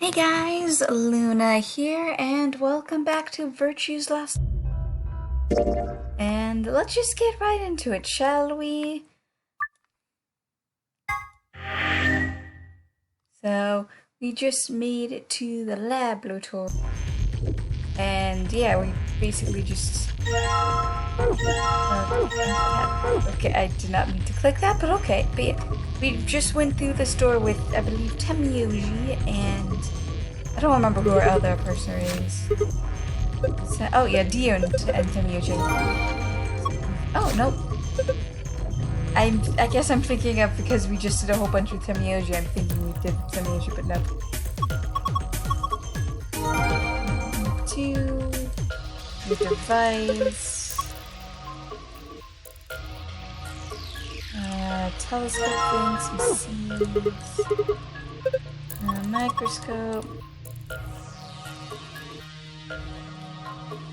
Hey guys, Luna here, and welcome back to Virtue's Last. And let's just get right into it, shall we? So, we just made it to the laboratory. And yeah, we basically just... okay, I did not mean to click that, but okay. But yeah, we just went through this door with, I believe, Temyoji, and I don't remember who our other person is. So, oh yeah, Dio and Temyoji. Oh, no. I guess I'm thinking of, because we just did a whole bunch with Temyoji, I'm thinking we did Temyoji, but no. 2, the device, telescope thing, some seeds, microscope.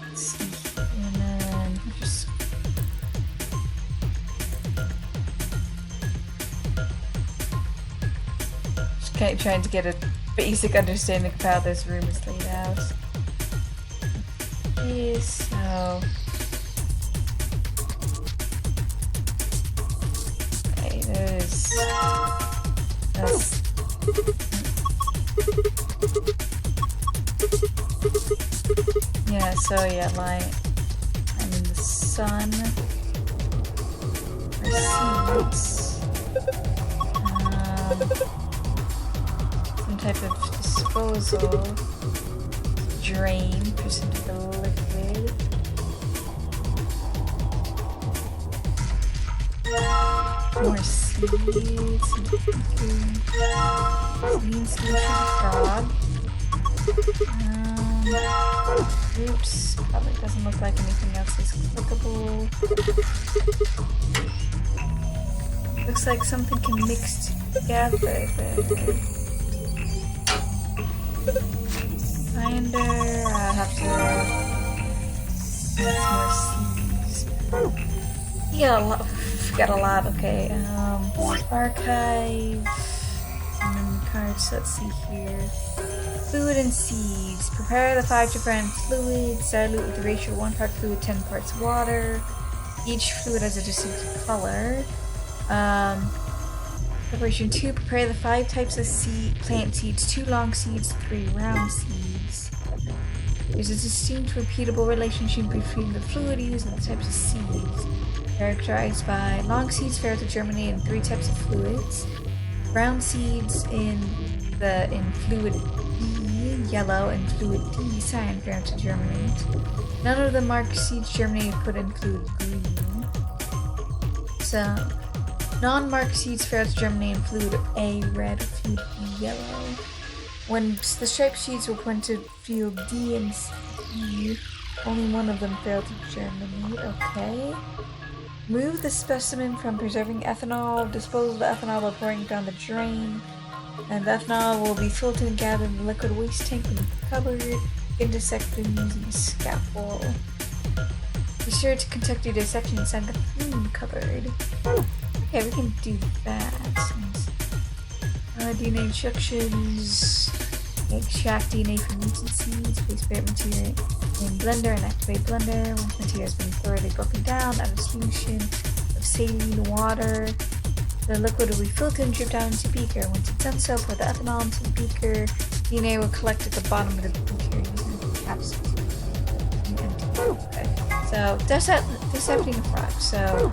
Let's see, and then just kind of trying to get a basic understanding of how this room is laid out. Okay, so okay, there's yeah, so yeah, light. I mean the sun. Seeds. Some type of disposal. Drain, push into the liquid. More seeds. Seed solution frog. Oops, probably doesn't look like anything else is clickable. Looks like something can mix together, but binder, I have to get more seeds. Got a lot, okay. Archive, memory cards, let's see here. Fluid and seeds. Prepare the 5 different fluids, dilute with the ratio 1 part fluid, 10 parts water. Each fluid has a distinct color. Preparation 2, prepare the 5 types of plant seeds, 2 long seeds, 3 round seeds. There's a distinct repeatable relationship between the fluid used and the types of seeds, characterized by long seeds fail to germinate in 3 types of fluids, round seeds in fluid E, yellow, and fluid D, cyan, fail to germinate. None of the marked seeds germinated put in fluid green. So non-marked seeds fail to germinate in fluid A, red, or fluid B, yellow. When the striped seeds were put into fluid D and E, only one of them failed to germinate. Okay. Move the specimen from preserving ethanol. Dispose of the ethanol by pouring it down the drain. And the ethanol will be filtered and gathered in the liquid waste tank in the cupboard. Dissected using a scalpel. Be sure to conduct your dissection inside the fume cupboard. Okay, we can do that. DNA instructions. Extract DNA from mutant seeds. Place parent material in blender and activate blender. Once material has been thoroughly broken down, add a solution of saline water. The liquid will be filtered and dripped down into a beaker. Once it's done so, pour the ethanol into the beaker. DNA will collect at the bottom of the beaker using the capsule. Okay. So, dissecting a frog. So,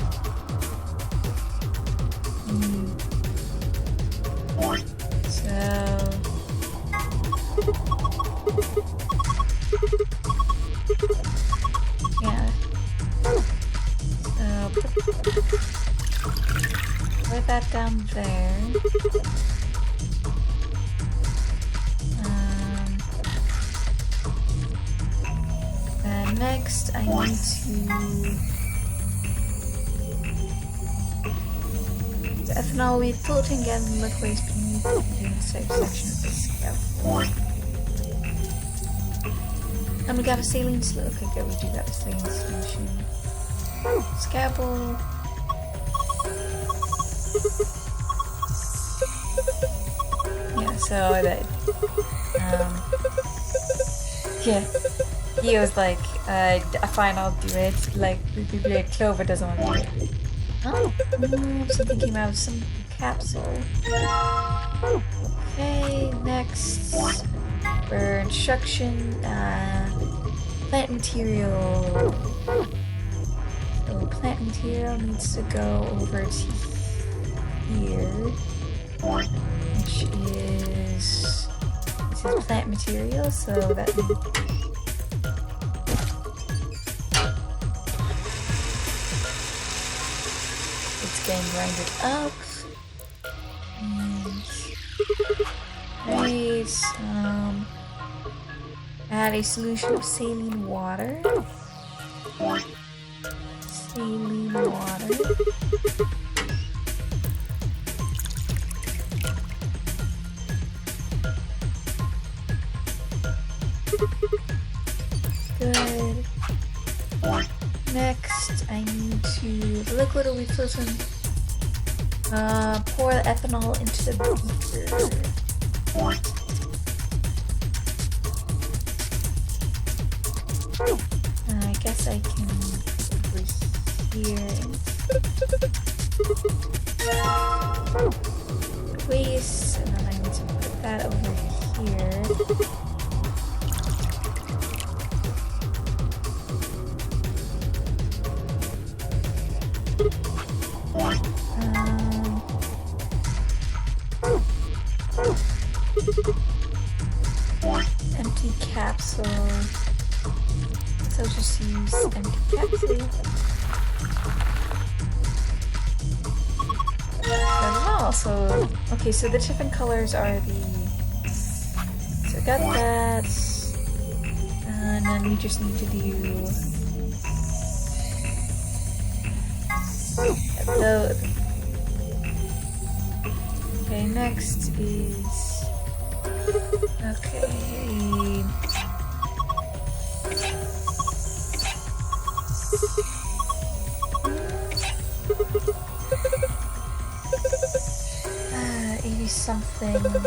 yeah. So, put that down there. And next, I need to... The ethanol will be floating again in the liquid waste beneath the inside section of the scalpel. And we got a saline solution. Okay, good, we do got a saline solution. Scalpel. so that yeah, he was like, fine, I'll do it. Like, Clover doesn't want to do it. Oh, something came out of some capsule. Okay, next for instruction, plant material. So plant material needs to go over to here, which is this is plant material. So that it's getting grinded up. Right, add a solution of saline water. Saline water. Good. Next, I need to. The liquid will be frozen. Pour the ethanol into the beaker. I guess I can over here. Waste, and then I need to put that over here. Empty capsule. So just use empty capsule. Also, okay, so the different colors are the. So I got that, and then we just need to do the. Okay, next is okay. Something. Okay.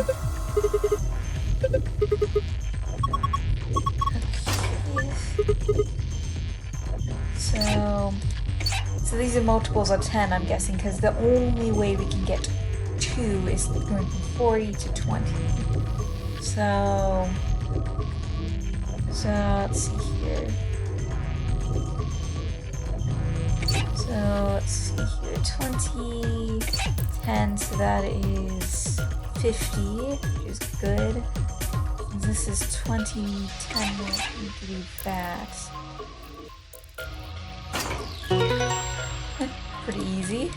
So these are multiples of 10, I'm guessing, because the only way we can get 2 is going from 40 to 20. So let's see here. So let's see here, 20, 10, so that is 50, which is good. And this is 20, 10, we need to do that. Pretty easy.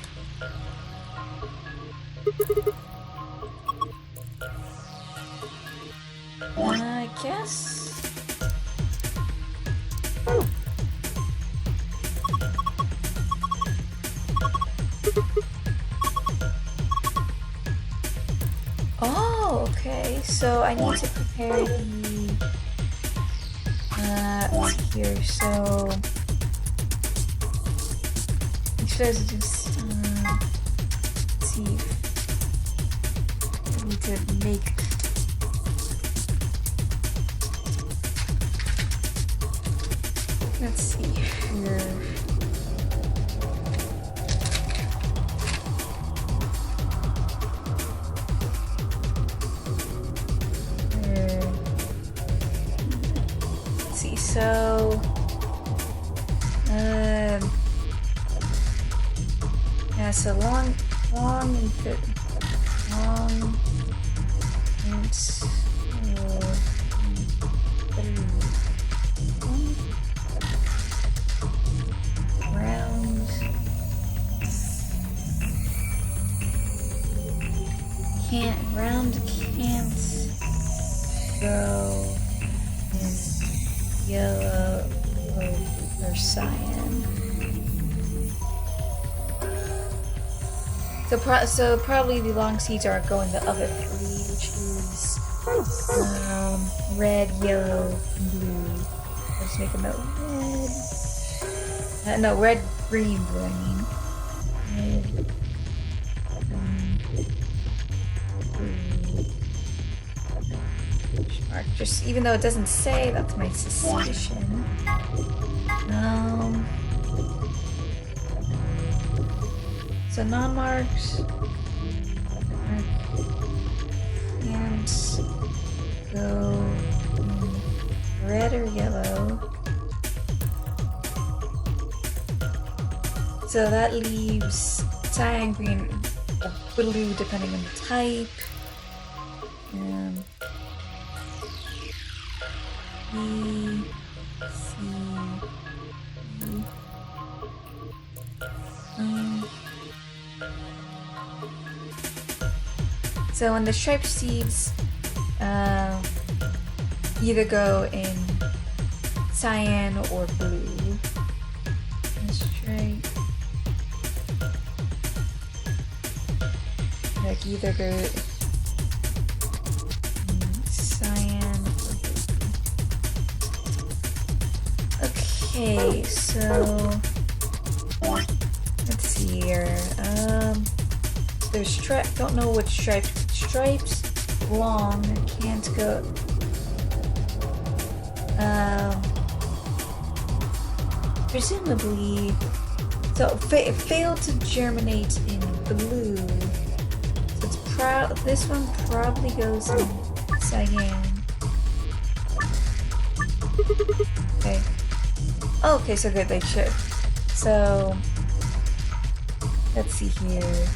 I guess. Oh, okay. So I need to prepare the here. So make sure to just let's see. I need to make. Let's see here. Let's see. So, yeah. So long, and good. Long, and. Round can't go in yellow or cyan. So probably the long seeds are going the other three, which is red, yellow, and blue. Let's make a note. Red. No, red, green, blue. I mean. Red. mark. Just even though it doesn't say, that's my suspicion. So non-marked can't go in red or yellow. So that leaves cyan, green, or blue depending on the type. B, C, E. So when the striped seeds either go in cyan or blue. Stripe. Like either go in cyan or blue. Okay, so let's see here. There's don't know which stripes long can't go. Presumably, so it failed to germinate in blue. So it's this one probably goes in cyan. Okay. Oh, okay, so good. They should. So let's see here.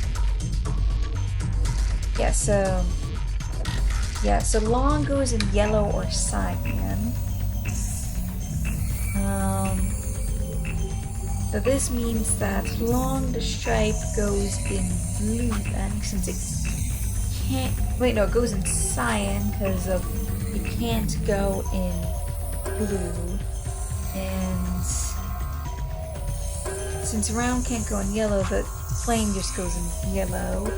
So long goes in yellow or cyan. So this means that long the stripe goes in blue then, since it can't. Wait, no, it goes in cyan because of it can't go in blue, and since round can't go in yellow, the plain just goes in yellow.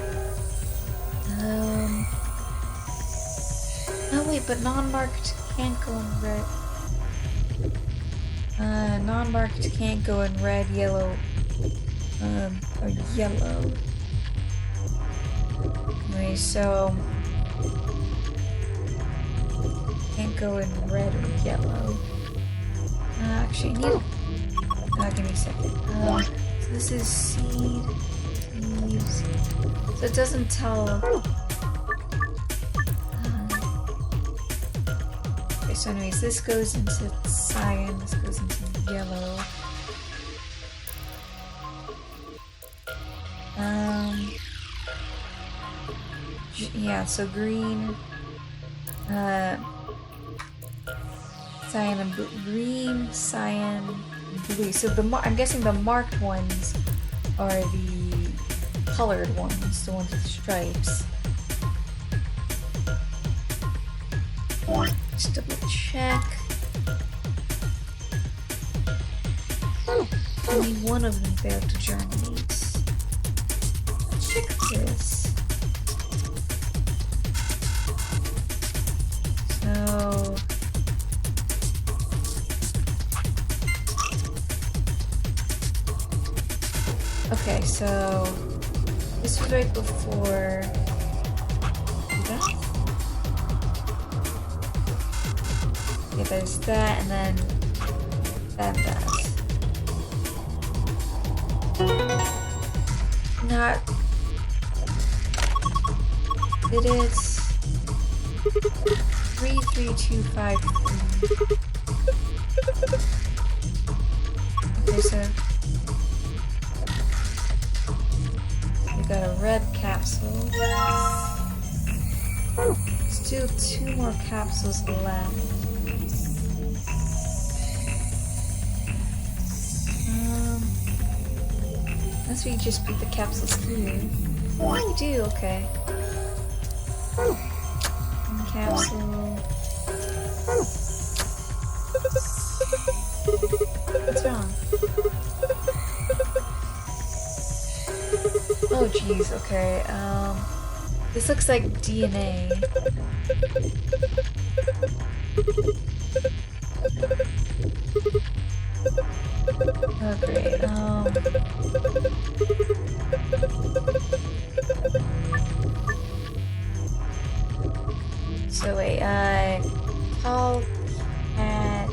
Oh wait, but non-marked can't go in red. Non-marked can't go in red, yellow, or yellow. Anyway, so can't go in red or yellow. Actually, give me a second. So this is seed, leaves. So it doesn't tell. Okay, so anyways, this goes into cyan, this goes into yellow. Yeah, so green, cyan and blue, green, cyan, blue. So I'm guessing the marked ones are the colored ones, the ones with stripes. Just double check. Only one of them failed to germinate. Let's check this. So okay, so this was right before that. Okay, there's that, and then that. Not. It is 33253. Okay, so we got a red capsule. Still 2 more capsules left. Unless we just put the capsules here. Oh, we do, okay. One capsule. What's wrong? Oh jeez, okay. This looks like DNA. Oh great, so wait, tall cat.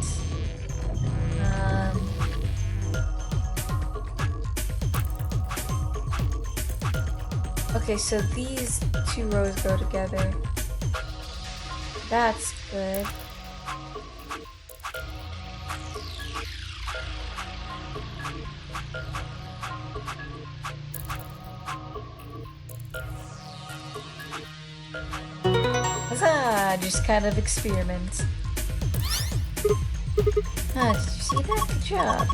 Okay, so these two rows go together. That's good. Huzzah! Just kind of experiment. Ah, did you see that? Good job.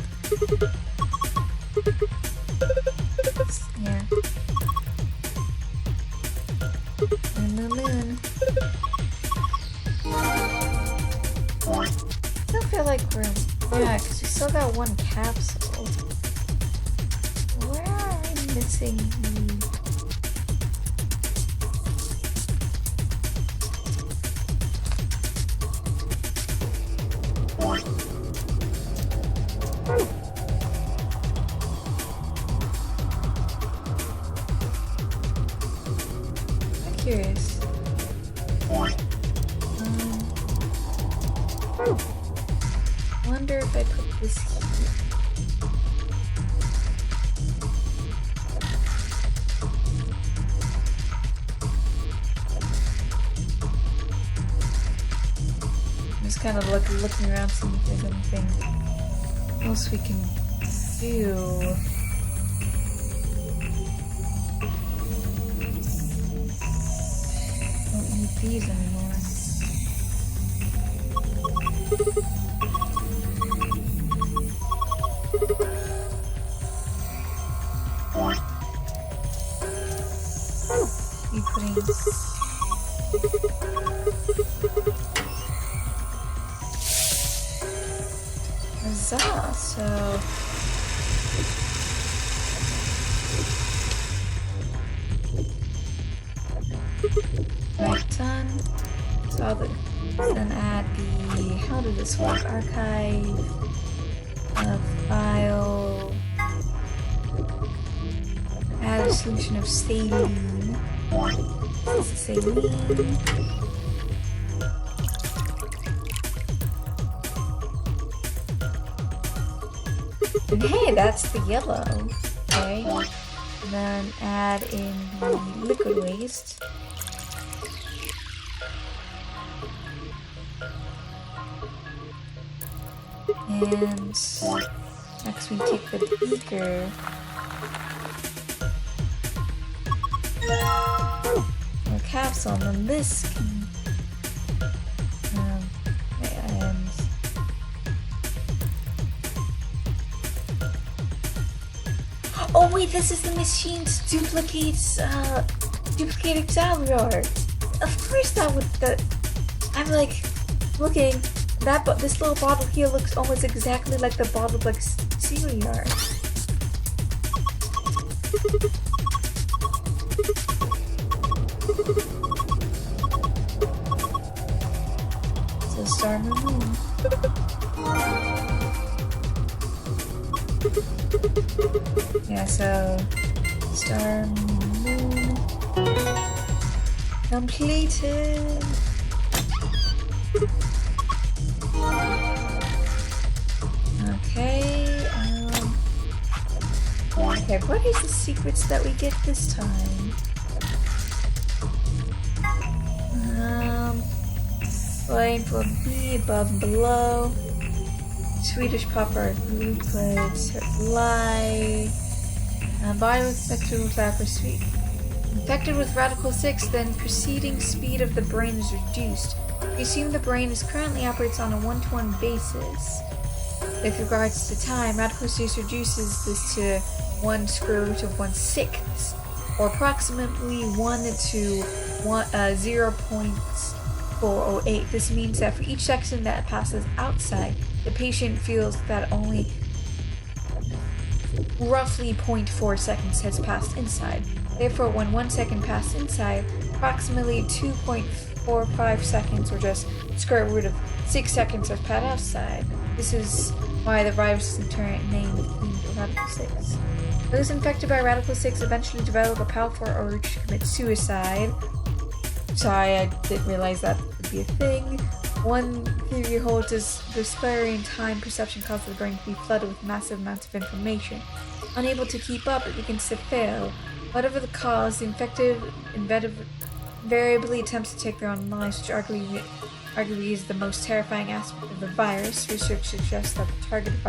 Yeah. Moon. I still feel like we're... Yeah, because we still got one capsule. Where are we missing the... Curious. Wonder if I put this here. I'm just kind of looking around, seeing if there's anything else we can do. These anymore. You putting Huzzah, so done. So then add the, how did this work? Archive, file, add a solution of saline. This is saline. And hey, that's the yellow. Okay. And then add in the liquid waste. And next we take the beaker. Or capsule, and then this can and oh wait, this is the machine's duplicates duplicate Exalrior. Of course that would I'm like looking. This little bottle here looks almost exactly like the bottle like Celiar. So Star Moon. Yeah, so Star Moon completed. Okay, what is the secrets that we get this time? Flame for B, above and below. Swedish popper, glucose, supply. Body infected with Lapis Sweet. Infected with Radical 6, then proceeding speed of the brain is reduced. We assume the brain currently operates on a 1-to-1 basis. With regards to time, Radical 6 reduces this to 1 square root of 1/6, or approximately 1 to 0.408. This means that for each second that passes outside, the patient feels that only roughly 0.4 seconds has passed inside. Therefore, when 1 second passed inside, approximately 2.45 seconds, or just square root of 6 seconds, have passed outside. This is why the virus is named Radical 6. Those infected by Radical 6 eventually develop a powerful urge to commit suicide. Sorry, I didn't realize that would be a thing. One theory holds is the Spiraling time perception causes the brain to be flooded with massive amounts of information. Unable to keep up, it begins to fail. Whatever the cause, the infected invariably attempts to take their own lives, which arguably is the most terrifying aspect of the virus. Research suggests that the targeted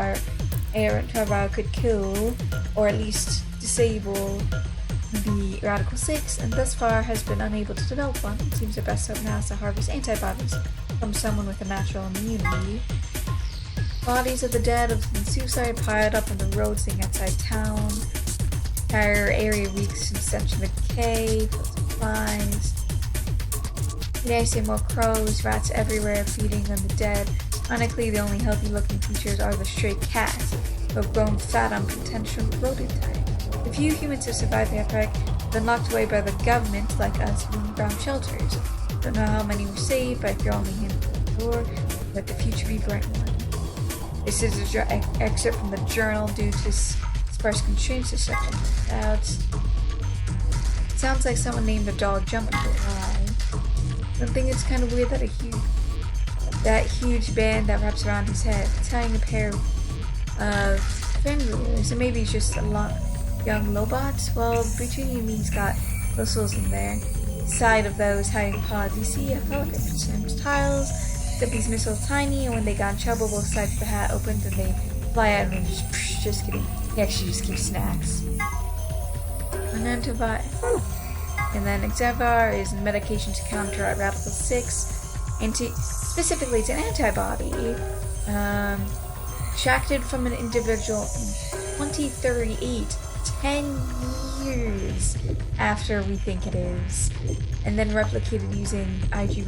antiviral could kill, or at least disable, the Radical 6, and thus far has been unable to develop one. It seems the best hope now is to harvest antibodies from someone with a natural immunity. Bodies of the dead of the suicide piled up on the roads leading outside town. Entire area reeks from stench of decay, full of flies. Today I see more crows, rats everywhere feeding on the dead. Ironically, the only healthy-looking creatures are the stray cats, who have grown fat on potential prototype. The few humans who survived the outbreak have been locked away by the government, like us, in underground shelters. Don't know how many were saved, but if you're only in the door, let the future be bright one. This is an excerpt from the journal due to sparse constraints to set out. Sounds like someone named a dog jumping to lie. I think it's kind of weird that that huge band that wraps around his head, tying a pair of fingers, and maybe he's just a young Lobot. Well, between you and me's got whistles in there. Side of those hiding pods, you see a pelican with tiles. Except these missiles tiny, and when they got in trouble, both sides of the hat opened and they fly out and just kidding. He actually just keeps snacks. An antivirus. And then Xevar is medication to counter Radical 6. Specifically, it's an antibody. Extracted from an individual in 2038. 10 years after we think it is. And then replicated using IG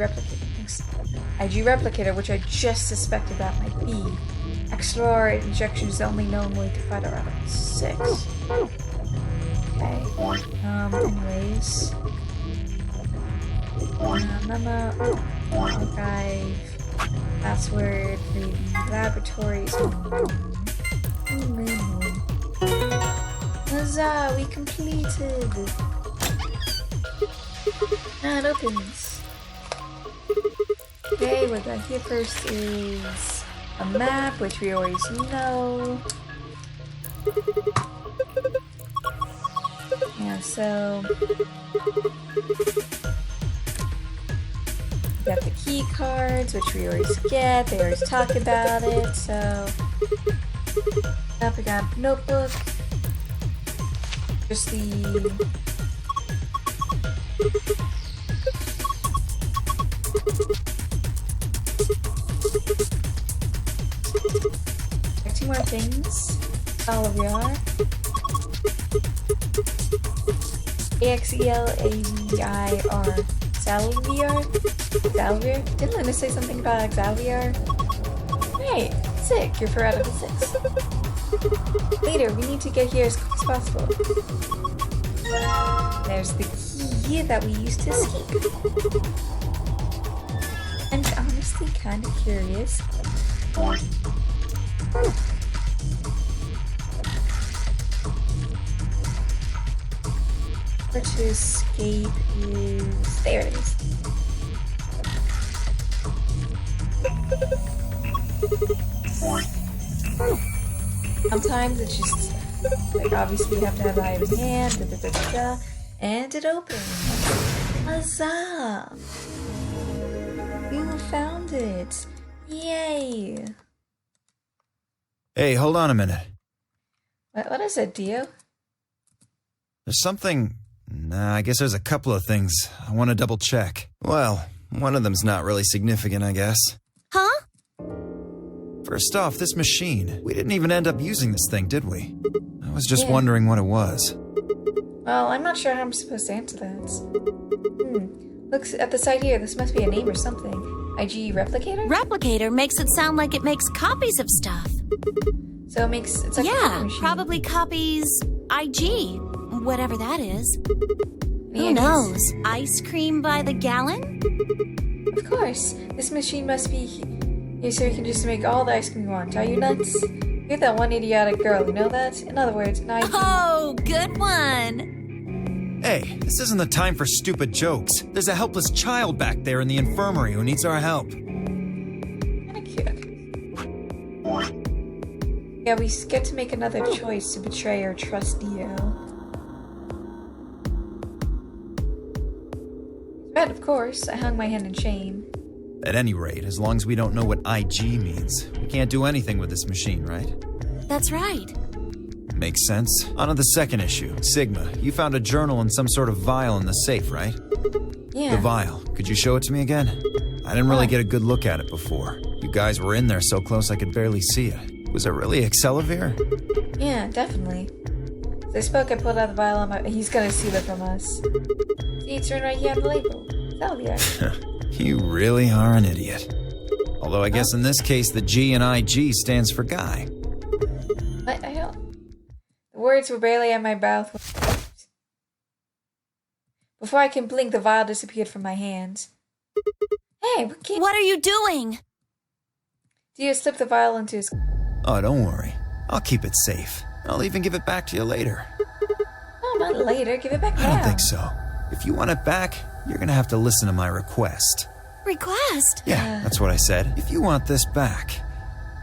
Replicator, which I just suspected that might be. Axelar injection is the only known way to fight a Radical 6. Okay. Anyways. Memo. Archive. Password for the laboratories. Huzzah! We completed! Now it opens. Okay, what I got here first is a map, which we always know. Yeah, so we got the key cards, which we always get. They always talk about it. So up we got a notebook. Just the two more things. Salviar. AXELAVIR. Salviar? Salviar? Didn't Luna say something about Xalviar? Hey, sick. You're for Radical 6. Later, we need to get here as quick as possible. There's the key that we used to escape. I'm honestly kind of curious. Where to escape is... There it is. Sometimes it's just, like, obviously you have to have the item in hand, and it opens. Huzzah! You found it! Yay! Hey, hold on a minute. What is it, Dio? There's something... Nah, I guess there's a couple of things I want to double check. Well, one of them's not really significant, I guess. Huh? First off, this machine. We didn't even end up using this thing, did we? I was just wondering what it was. Well, I'm not sure how I'm supposed to answer that. Looks at the site here. This must be a name or something. IG Replicator? Replicator makes it sound like it makes copies of stuff. So it's like a copy machine. Probably copies IG, whatever that is. Who knows? Ice cream by the gallon? Of course. This machine must be here so you can just make all the ice cream you want. Are you nuts? You're that one idiotic girl, you know that? In other words, an IG. Oh, good one! Hey, this isn't the time for stupid jokes. There's a helpless child back there in the infirmary who needs our help. Yeah, we get to make another choice to betray or trust Dio. Red, of course. I hung my head in shame. At any rate, as long as we don't know what IG means, we can't do anything with this machine, right? That's right. Makes sense. On to the second issue. Sigma, you found a journal and some sort of vial in the safe, right? Yeah. The vial. Could you show it to me again? I didn't really get a good look at it before. You guys were in there so close I could barely see it. Was it really Excelavir? Yeah, definitely. As I spoke, I pulled out the vial on my... He's gonna steal it from us. See, it's written right here on the label. Excelavir. You really are an idiot. Although I guess in this case the G in IG stands for guy. I don't... The words were barely at my mouth. Before I can blink, the vial disappeared from my hands. Hey, What are you doing? Dio slipped the vial into his... Oh, don't worry. I'll keep it safe. I'll even give it back to you later. No, not later. Give it back now. I don't think so. If you want it back, you're gonna have to listen to my request. Request? Yeah, that's what I said. If you want this back,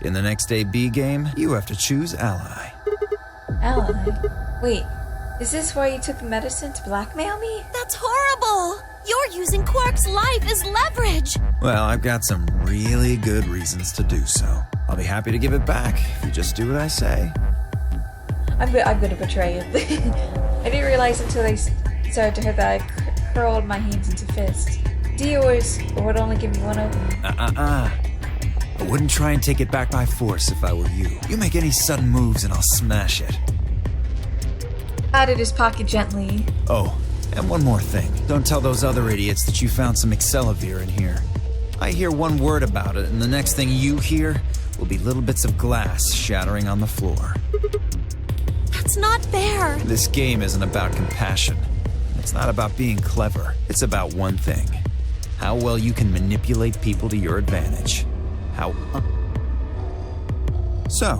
in the next AB game, you have to choose ally. Ally? Wait, is this why you took the medicine to blackmail me? That's horrible! You're using Quark's life as leverage! Well, I've got some really good reasons to do so. I'll be happy to give it back if you just do what I say. I'm gonna betray you. I didn't realize until I started to hurt that I curled my hands into fists. Dio would only give me one opening. I wouldn't try and take it back by force if I were you. You make any sudden moves and I'll smash it. Patted his pocket gently. Oh, and one more thing. Don't tell those other idiots that you found some Excelavir in here. I hear one word about it, and the next thing you hear will be little bits of glass shattering on the floor. That's not fair! This game isn't about compassion. It's not about being clever. It's about one thing. How well you can manipulate people to your advantage. So,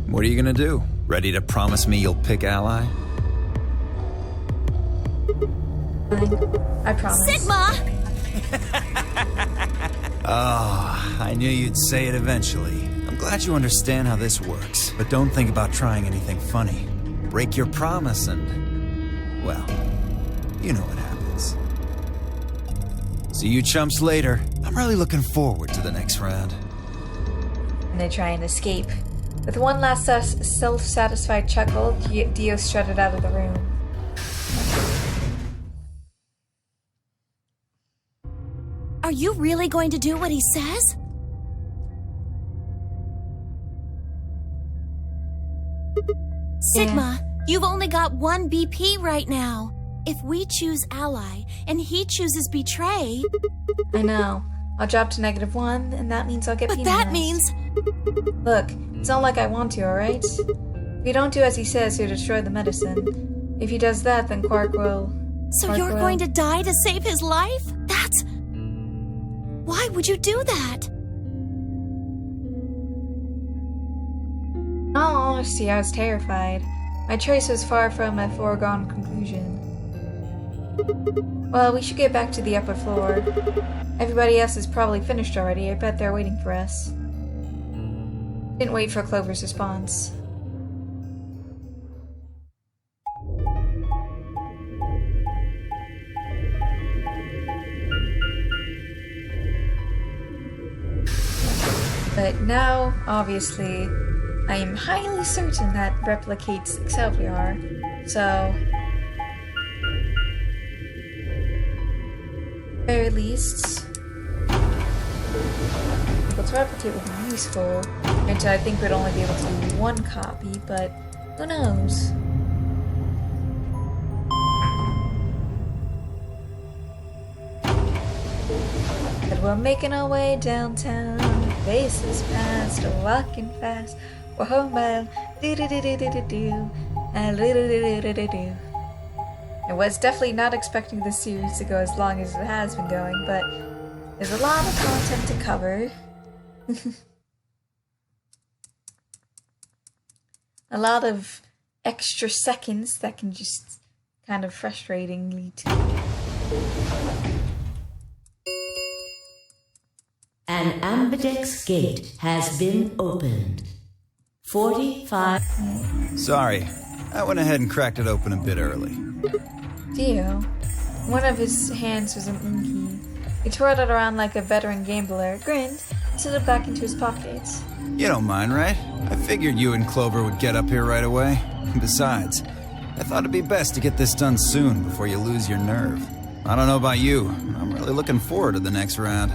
what are you gonna do? Ready to promise me you'll pick ally? I promise. Sigma! I knew you'd say it eventually. I'm glad you understand how this works, but don't think about trying anything funny. Break your promise and, well, you know what happens. See you chumps later. I'm really looking forward to the next round. And they try and escape. With one last self-satisfied chuckle, Dio strutted out of the room. Are you really going to do what he says? Sigma, you've only got one BP right now. If we choose ally and he chooses betray... I know. I'll drop to -1, and that means I'll get But penalized. that means... Look, it's not like I want to, alright? If you don't do as he says, he'll destroy the medicine. If he does that, then Quark will... So you're going to die to save his life? That's... Why would you do that? In all honesty, I was terrified. My choice was far from a foregone conclusion. Well, we should get back to the upper floor. Everybody else is probably finished already. I bet they're waiting for us. Didn't wait for Clover's response. But now, obviously, I am highly certain that replicates Excelsior, so... At the very least... Let's replicate would be useful. Granted, I think we'd only be able to do one copy, but who knows? But we're making our way downtown. Faces past, walking fast. We're homebound. Do-do-do-do-do-do-do. Do-do-do-do-do-do. I was definitely not expecting this series to go as long as it has been going, but there's a lot of content to cover. A lot of extra seconds that can just kind of frustratingly An ambidex gate has been opened. 45. Sorry, I went ahead and cracked it open a bit early. Dio. One of his hands was an key. He twirled it around like a veteran gambler, grinned, and slid it back into his pockets. You don't mind, right? I figured you and Clover would get up here right away. Besides, I thought it'd be best to get this done soon before you lose your nerve. I don't know about you, I'm really looking forward to the next round.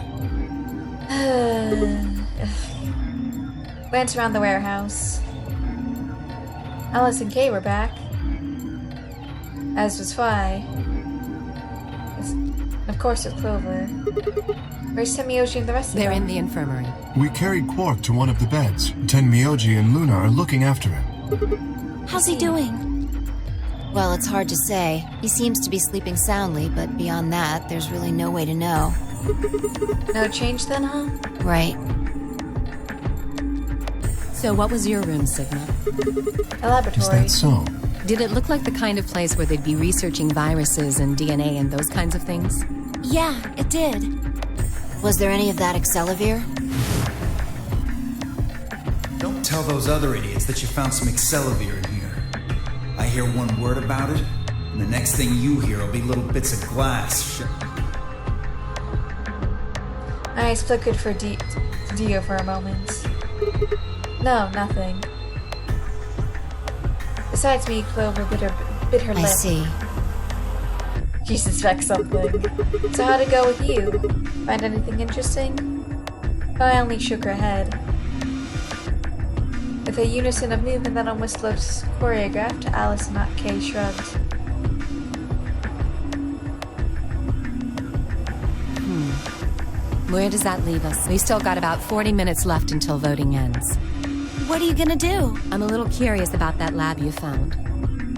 Glanced around the warehouse. Alice and Kay were back. As was Phi. And of course with Clover. Where's Tenmyoji and the rest of them? They're in the infirmary. We carried Quark to one of the beds. Tenmyoji and Luna are looking after him. How's he doing? Well, it's hard to say. He seems to be sleeping soundly, but beyond that, there's really no way to know. No change then, huh? Right. So what was your room, Sigma? A laboratory. Is that so? Did it look like the kind of place where they'd be researching viruses and DNA and those kinds of things? Yeah, it did. Was there any of that Excelavir? Don't tell those other idiots that you found some Excelavir in here. I hear one word about it, and the next thing you hear will be little bits of glass. Eyes flickered for Dio for a moment. No, nothing. Besides me, Clover bit her lip. I see. She suspects something. So how'd it go with you? Find anything interesting? I only shook her head. With a unison of movement that almost looked choreographed, Alice and not Kay shrugged. Where does that leave us? We've still got about 40 minutes left until voting ends. What are you gonna do? I'm a little curious about that lab you found.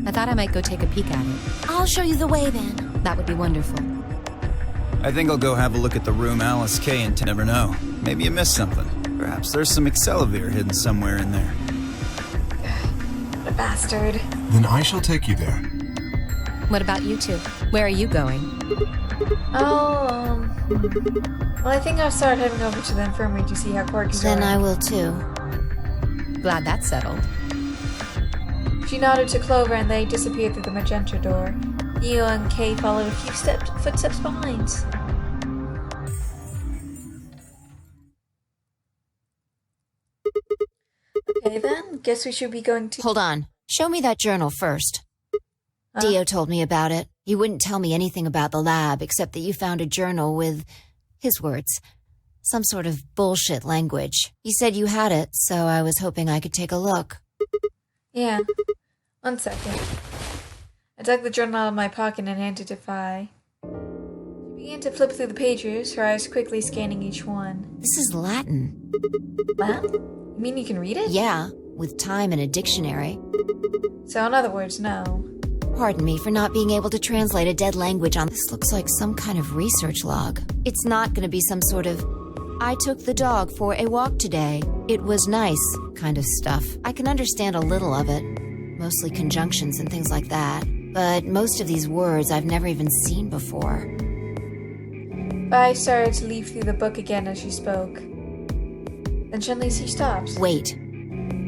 I thought I might go take a peek at it. I'll show you the way then. That would be wonderful. I think I'll go have a look at the room Alice, Kay, and never know. Maybe you missed something. Perhaps there's some Excelavir hidden somewhere in there. What a bastard. Then I shall take you there. What about you two? Where are you going? Oh, well, I think I'll start heading over to the infirmary to see how Quark's doing. Then I will too. Glad that's settled. She nodded to Clover and they disappeared through the magenta door. Dio and Kay followed a few footsteps behind. Okay then, guess we should be going to— Hold on. Show me that journal first. Dio told me about it. He wouldn't tell me anything about the lab, except that you found a journal with, his words, some sort of bullshit language. He said you had it, so I was hoping I could take a look. Yeah. 1 second. I dug the journal out of my pocket and handed it to Phi. She began to flip through the pages, her eyes quickly scanning each one. This is Latin. Latin? You mean you can read it? Yeah, with time and a dictionary. So in other words, no. Pardon me for not being able to translate a dead language on this. Looks like some kind of research log. It's not going to be some sort of, I took the dog for a walk today. It was nice kind of stuff. I can understand a little of it. Mostly conjunctions and things like that. But most of these words I've never even seen before. Phi started to leaf through the book again as she spoke. Then suddenly she stopped. Wait.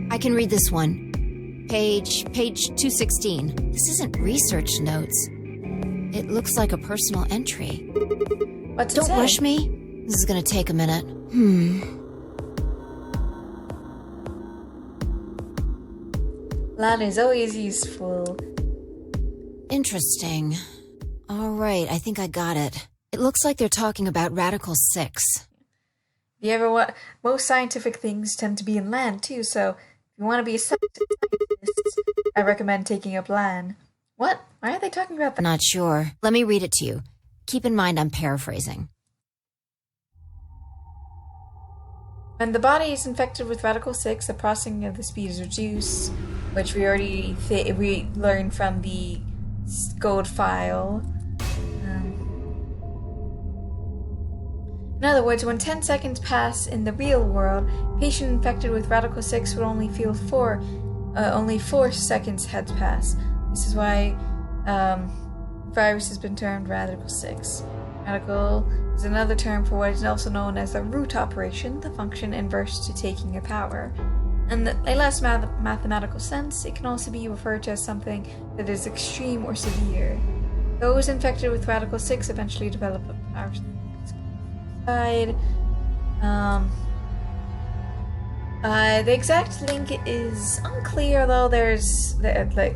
I can read this one. Page 216. This isn't research notes. It looks like a personal entry. What's it Don't say? rush me. This is gonna take a minute. Latin is always useful. Interesting. All right, I think I got it. It looks like they're talking about Radical 6. If you ever want, most scientific things tend to be in Lan too, so if you want to be a scientist, I recommend taking up Lan. What? Why are they talking about that? Not sure. Let me read it to you. Keep in mind I'm paraphrasing. When the body is infected with Radical 6, the processing of the speed is reduced, which we already we learned from the gold file. In other words, when 10 seconds pass in the real world, a patient infected with Radical 6 would only feel only 4 seconds had passed. This is why virus has been termed Radical 6. Radical is another term for what is also known as the root operation, the function inverse to taking a power. In a less mathematical sense, it can also be referred to as something that is extreme or severe. Those infected with Radical 6 eventually develop a power side. The exact link is unclear, though. The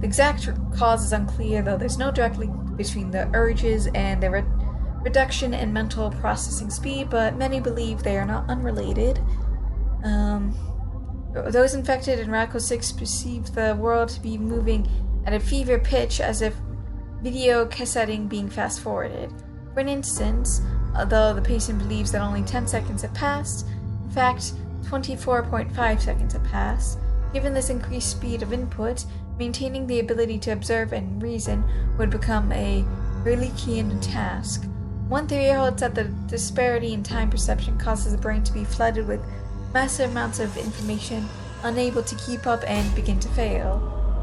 exact cause is unclear, though. There's no direct link between the urges and the reduction in mental processing speed, but many believe they are not unrelated. Those infected in Radical 6 perceive the world to be moving at a fever pitch, as if video cassetting being fast-forwarded. For instance, although the patient believes that only 10 seconds have passed, in fact, 24.5 seconds have passed. Given this increased speed of input, maintaining the ability to observe and reason would become a Herculean task. One theory holds that the disparity in time perception causes the brain to be flooded with massive amounts of information, unable to keep up and begin to fail.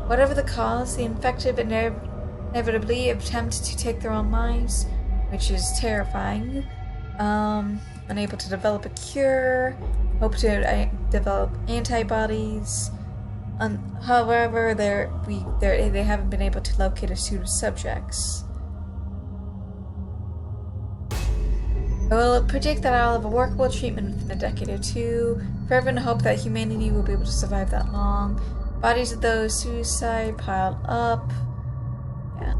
Whatever the cause, the infected inevitably attempt to take their own lives, which is terrifying. Unable to develop a cure, hope to develop antibodies. However, they haven't been able to locate a suit of subjects. I will predict that I'll have a workable treatment within a decade or two. Fervent hope that humanity will be able to survive that long. Bodies of those suicide piled up. Yeah.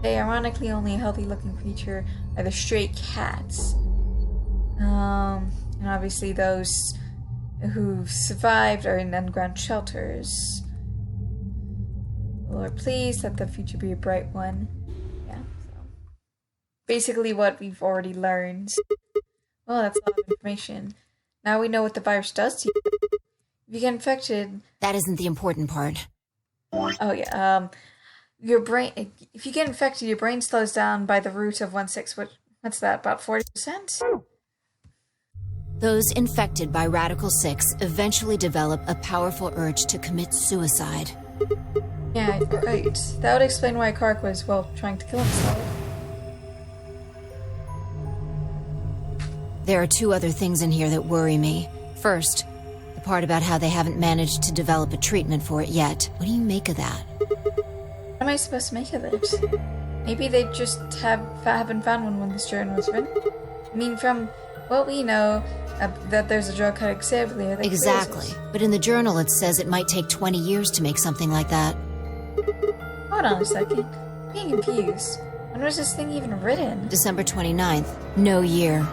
They ironically only a healthy-looking creature are the stray cats. And obviously those who've survived are in underground shelters. Lord, please let the future be a bright one. Yeah, so. Basically what we've already learned. Well, that's a lot of information. Now we know what the virus does to you. If you get infected... That isn't the important part. Oh, yeah, your brain... If you get infected, your brain slows down by the root of 1/6. What's that, about 40%? Those infected by Radical 6 eventually develop a powerful urge to commit suicide. Yeah, right. That would explain why Kark was, trying to kill himself. There are two other things in here that worry me. First, the part about how they haven't managed to develop a treatment for it yet. What do you make of that? What am I supposed to make of it? Maybe they just haven't found one when this journal was written. I mean, from what we know, that there's a drug called Xavalier. Exactly. But in the journal it says it might take 20 years to make something like that. Hold on a second. I'm being confused. When was this thing even written? December 29th. No year.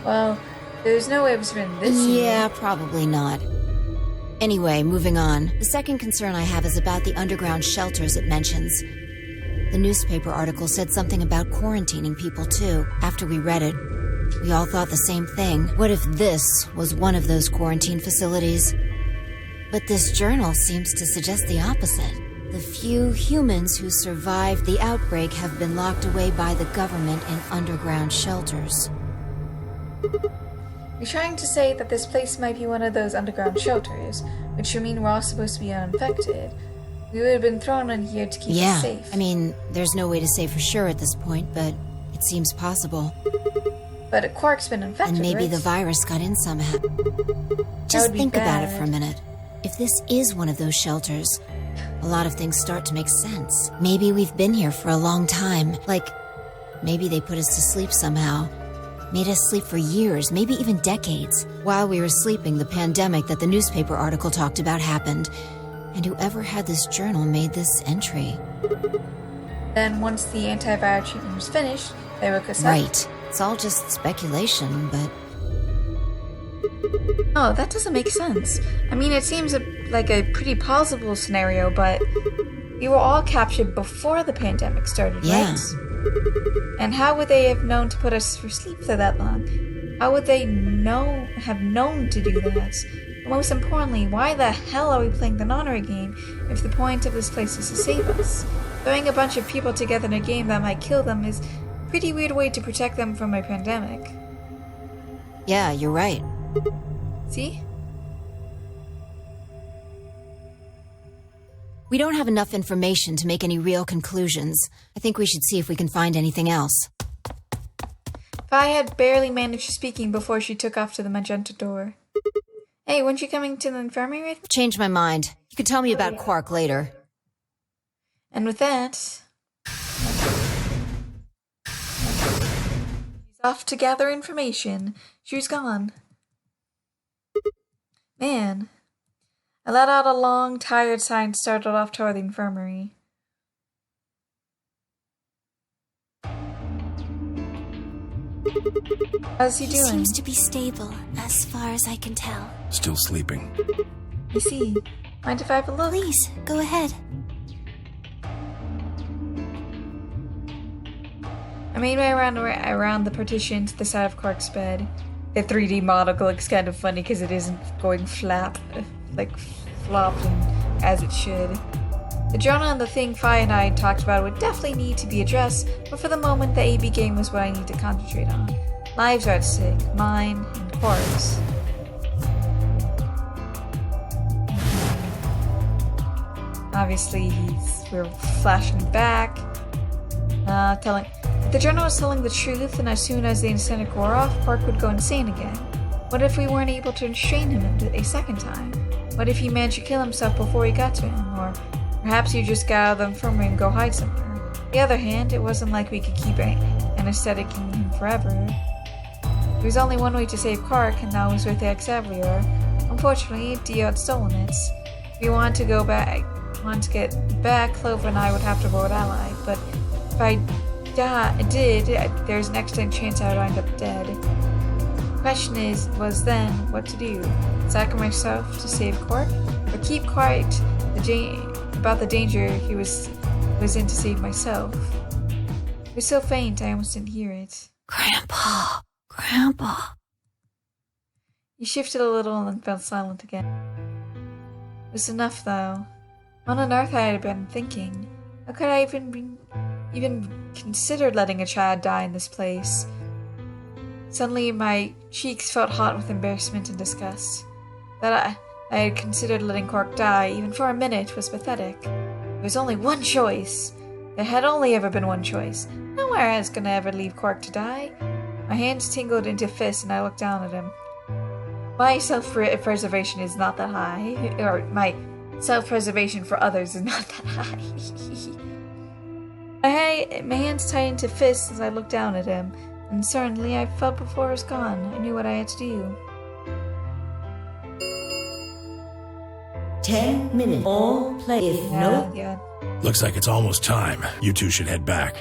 Well, there's no way it was written this year. Yeah, probably not. Anyway, moving on. The second concern I have is about the underground shelters it mentions. The newspaper article said something about quarantining people too. After we read it, we all thought the same thing. What if this was one of those quarantine facilities? But this journal seems to suggest the opposite. The few humans who survived the outbreak have been locked away by the government in underground shelters. You're trying to say that this place might be one of those underground shelters, which would mean we're all supposed to be uninfected. We would have been thrown in here to keep us safe. I mean, there's no way to say for sure at this point, but it seems possible. But Quark's been infected, and maybe right? the virus got in somehow. Just think about it for a minute. If this is one of those shelters, a lot of things start to make sense. Maybe we've been here for a long time. Like, maybe they put us to sleep somehow. Made us sleep for years, maybe even decades. While we were sleeping, the pandemic that the newspaper article talked about happened. And whoever had this journal made this entry. Then once the antiviral treatment was finished, they woke us up. Right. It's all just speculation, but... Oh, that doesn't make sense. I mean, it seems like a pretty plausible scenario, but we were all captured before the pandemic started, right? And how would they have known to put us for sleep for that long? How would they have known to do that? But most importantly, why the hell are we playing the Nonary game if the point of this place is to save us? Throwing a bunch of people together in a game that might kill them is a pretty weird way to protect them from a pandemic. Yeah, you're right. See? We don't have enough information to make any real conclusions. I think we should see if we can find anything else. Vi had barely managed speaking before she took off to the magenta door. Hey, weren't you coming to the infirmary with me? Changed my mind. You can tell me about Quark later. And with that, she's off to gather information. She's gone. Man. I let out a long, tired sigh and started off toward the infirmary. How's he doing? Seems to be stable, as far as I can tell. Still sleeping. I see. Mind if I have a look? Please, go ahead. I made my way around the partition to the side of Quark's bed. The 3D model looks kind of funny because it isn't going flopping as it should. The journal and the thing Fi and I talked about would definitely need to be addressed, but for the moment the AB game was what I need to concentrate on. Lives are at stake, mine and Quark's. Obviously, we're flashing back, if the journal was telling the truth, and as soon as the incentive wore off, Quark would go insane again. What if we weren't able to restrain him a second time? What if he managed to kill himself before he got to him? Or perhaps he just got out of the infirmary and go hide somewhere. On the other hand, it wasn't like we could keep anestheticing him forever. There was only one way to save Quark, and that was with the Xavier. Unfortunately, Dio had stolen it. If we wanted to get back, Clover and I would have to go with Ally, but if I did, there's an excellent chance I would end up dead. The question was then what to do. Sacrifice myself to save Quark, or keep quiet about the danger he was in to save myself. It was so faint I almost didn't hear it. Grandpa. He shifted a little and then fell silent again. It was enough, though. What on earth had I been thinking? How could I even considered letting a child die in this place? Suddenly my cheeks felt hot with embarrassment and disgust. That I had considered letting Quark die, even for a minute, was pathetic. There was only one choice. There had only ever been one choice. Nowhere I was gonna ever leave Quark to die. My hands tingled into fists and I looked down at him. My self-preservation is not that high, or my self-preservation for others is not that high. My hands tightened to fists as I looked down at him, and suddenly I felt before he was gone. I knew what I had to do. 10 minutes. All play. If no, Yeah. Looks like it's almost time. You two should head back.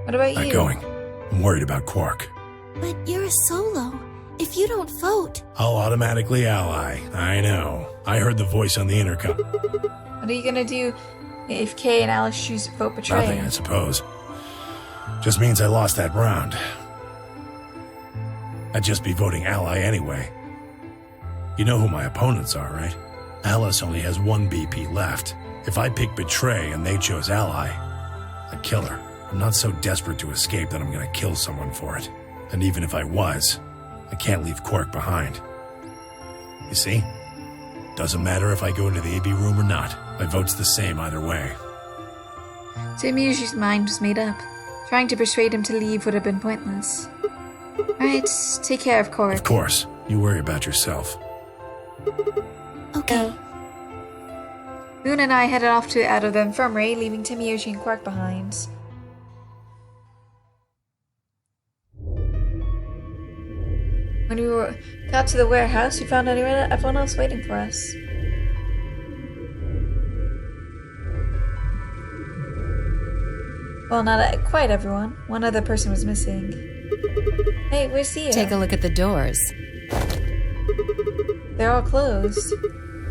What about Not you? going. I'm worried about Quark. But you're a solo. If you don't vote... I'll automatically ally. I know. I heard the voice on the intercom. What are you gonna do if Kay and Alice choose to vote betray? Nothing, I suppose. Just means I lost that round. I'd just be voting ally anyway. You know who my opponents are, right? Alice only has one BP left. If I pick betray and they chose ally, I'd kill her. I'm not so desperate to escape that I'm gonna kill someone for it. And even if I was, I can't leave Quark behind. You see? Doesn't matter if I go into the AB room or not. My vote's the same either way. So Mushi's mind was made up. Trying to persuade him to leave would have been pointless. Alright, take care of Quark. Of course. You worry about yourself. Okay. Moon and I headed off out of the infirmary, leaving Tamiyoshi and Quark behind. When we got to the warehouse, we found everyone else waiting for us. Well, not quite everyone. One other person was missing. Hey, where's Sia? Take a look at the doors. They're all closed.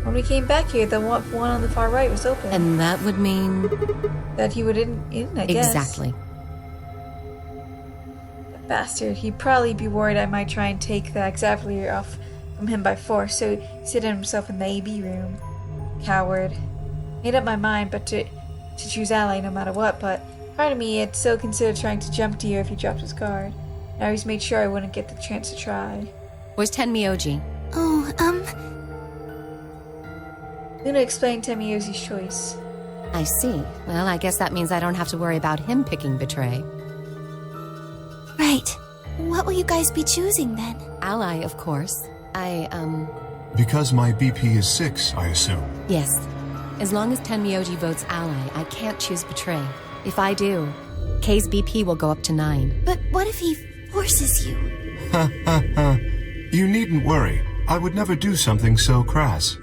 When we came back here, the one on the far right was open. And that would mean... that he would in, I guess. Exactly. That bastard. He'd probably be worried I might try and take the Xavier off from him by force, so he seated himself in the AB room. Coward. Made up my mind but to choose ally no matter what, but part of me had still considered trying to jump Dio if he dropped his guard. Now he's made sure I wouldn't get the chance to try. Where's Tenmyoji? Oh, Luna explained Temiyoshi's choice. I see. Well, I guess that means I don't have to worry about him picking betray. right. What will you guys be choosing then? Ally, of course. Because my BP is 6, I assume. Yes. As long as Tenmyoji votes ally, I can't choose betray. If I do, K's BP will go up to 9. But what if he forces you? Ha ha ha. You needn't worry. I would never do something so crass.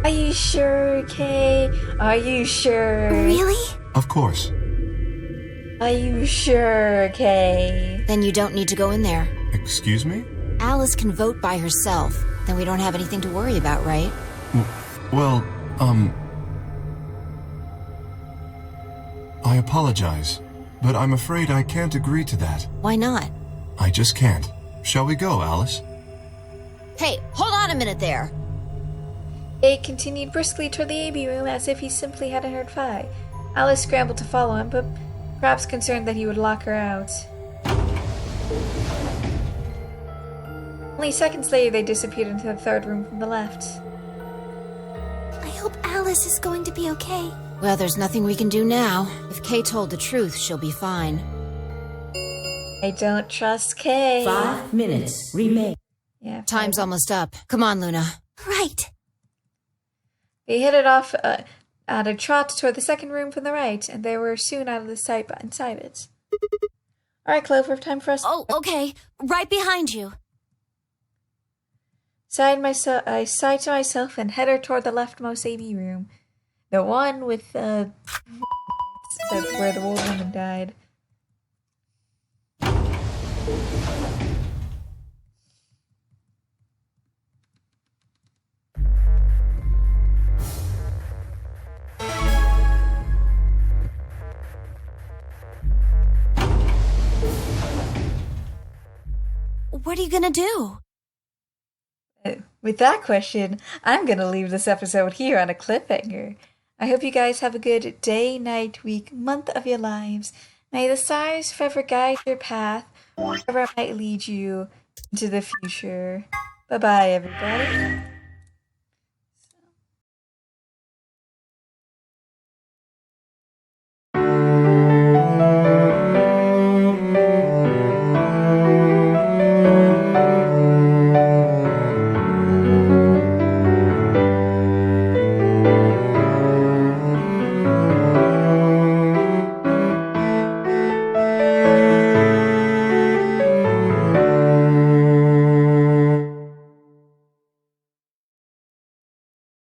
Are you sure, Kay? Are you sure? Really? Of course. Are you sure, Kay? Then you don't need to go in there. Excuse me? Alice can vote by herself. Then we don't have anything to worry about, right? Well, I apologize, but I'm afraid I can't agree to that. Why not? I just can't. Shall we go, Alice? Hey, hold on a minute there. Kay continued briskly toward the AB room as if he simply hadn't heard Phi. Alice scrambled to follow him, but perhaps concerned that he would lock her out. Only seconds later, they disappeared into the third room from the left. I hope Alice is going to be okay. Well, there's nothing we can do now. If Kay told the truth, she'll be fine. I don't trust Kay. 5 minutes remain. Yeah, Time's almost up. Come on, Luna. Right. They headed off at a trot toward the second room from the right, and they were soon out of the sight inside it. Alright, Clover, time for us. Oh, okay. Right behind you. I sighed to myself and headed toward the leftmost AB room. The one with that's where the old woman died. What are you gonna do? With that question, I'm going to leave this episode here on a cliffhanger. I hope you guys have a good day, night, week, month of your lives. May the stars forever guide your path, wherever it might lead you into the future. Bye-bye, everybody.